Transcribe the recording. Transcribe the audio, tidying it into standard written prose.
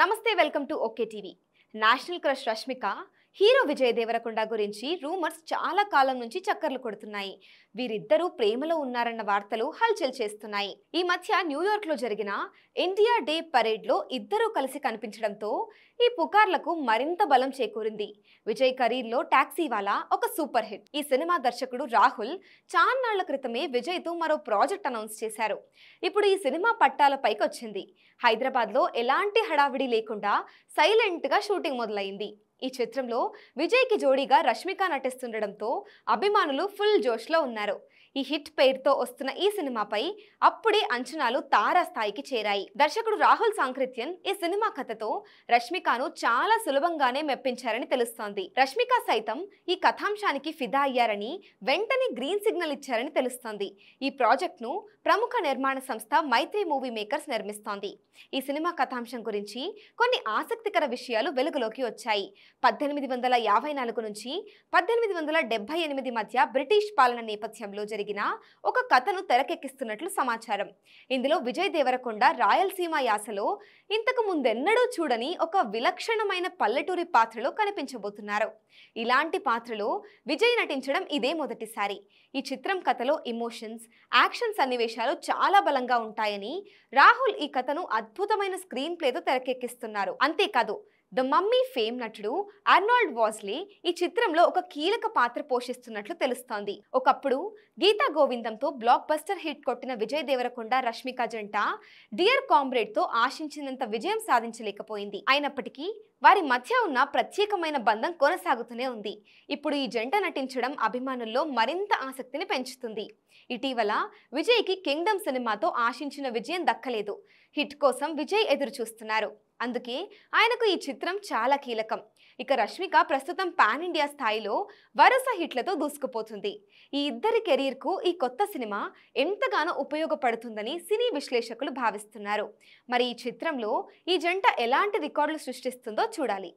నమస్తే welcome to OK TV. National crush Rashmika hero Vijay Deverakonda గురించి rumours చాలా కాలం నుంచి చక్కర్లు కొడుతున్నాయి. వీరిద్దరూ ప్రేమలో ఉన్నారన్న వార్తలు హల్చల్ చేస్తున్నాయి. ఈ మధ్య న్యూయార్క్ లో జరిగిన ఇండియా డే పరేడ్ లో ఇద్దరూ కలిసి కనిపించడంతో ఈ పుకార్లకు మరింత బలం చేకూరింది. విజయ్ కెరీర్ లో టాక్సీ వాలా ఒక సూపర్ హిట్. ఈ సినిమా దర్శకుడు రాహుల్ చాన్నాళ్ల క్రితమే విజయ్ తో మరో ప్రాజెక్ట్ అనౌన్స్ చేశారు. ఇప్పుడు ఈ సినిమా పట్టాల పైకి వచ్చింది. హైదరాబాద్ లో ఎలాంటి హడావిడి లేకుండా సైలెంట్ గా షూటింగ్ మొదలైంది. ఈ చిత్రంలో విజయ్ కి జోడీగా రష్మిక నటిస్తుండడంతో అభిమానులు ఫుల్ జోష్ లో ఉన్నారు. ఈ హిట్ పేరుతో వస్తున్న ఈ సినిమాపై అప్పుడే అంచనాలు తారాస్థాయికి చేరాయి. దర్శకుడు రాహుల్ సాంక్రిత్యన్ ఈ సినిమా కథతో రష్మికను చాలా సులభంగానే మెప్పించారని తెలుస్తోంది. రష్మిక సైతం ఈ కథాంశానికి ఫిదా అయ్యారని వెంటనే గ్రీన్ సిగ్నల్ ఇచ్చారని తెలుస్తోంది. ఈ ప్రాజెక్ట్ ను ప్రముఖ నిర్మాణ సంస్థ మైత్రి మూవీ మేకర్స్ నిర్మిస్తోంది. ఈ సినిమా కథాంశం గురించి కొన్ని ఆసక్తికర విషయాలు వెలుగులోకి వచ్చాయి. 1854 నుంచి 1878 మధ్య బ్రిటిష్ పాలన నేపథ్యంలో జరిగిన ఒక కథను తెరకెక్కిస్తున్నట్లు సమాచారం. ఇందులో విజయ్ దేవరకొండ రాయలసీమ యాసలో ఇంతకు ముందెన్నడూ చూడని ఒక విలక్షణమైన పల్లెటూరి పాత్రలో కనిపించబోతున్నారు. ఇలాంటి పాత్రలో విజయ్ నటించడం ఇదే మొదటిసారి. ఈ చిత్రం కథలో ఎమోషన్స్, యాక్షన్ సన్నివేశాలు చాలా బలంగా ఉంటాయని రాహుల్ ఈ కథను అద్భుతమైన స్క్రీన్ ప్లేతో తెరకెక్కిస్తున్నారు. అంతేకాదు ద మమ్మీ ఫేమ్ నటుడు ఆర్నాల్డ్ వాజ్లీ ఈ చిత్రంలో ఒక కీలక పాత్ర పోషిస్తున్నట్లు తెలుస్తోంది. ఒకప్పుడు గీతా గోవిందంతో బ్లాక్ బస్టర్ హిట్ కొట్టిన విజయ్ దేవరకొండ రష్మిక జంట డియర్ కామ్రేడ్ తో ఆశించినంత విజయం సాధించలేకపోయింది. అయినప్పటికీ వారి మధ్య ఉన్న ప్రత్యేకమైన బంధం కొనసాగుతూనే ఉంది. ఇప్పుడు ఈ జంట నటించడం అభిమానుల్లో మరింత ఆసక్తిని పెంచుతుంది. ఇటీవల విజయ్కి కింగ్డమ్ సినిమాతో ఆశించిన విజయం దక్కలేదు. హిట్ కోసం విజయ్ ఎదురు చూస్తున్నారు. అందుకే ఆయనకు ఈ చిత్రం చాలా కీలకం. ఇక రష్మిక ప్రస్తుతం పాన్ ఇండియా స్థాయిలో వరుస హిట్లతో దూసుకుపోతుంది. ఈ ఇద్దరి కెరీర్కు ఈ కొత్త సినిమా ఎంతగానో ఉపయోగపడుతుందని సినీ విశ్లేషకులు భావిస్తున్నారు. మరి ఈ చిత్రంలో ఈ జంట ఎలాంటి రికార్డులు సృష్టిస్తుందో చూడాలి.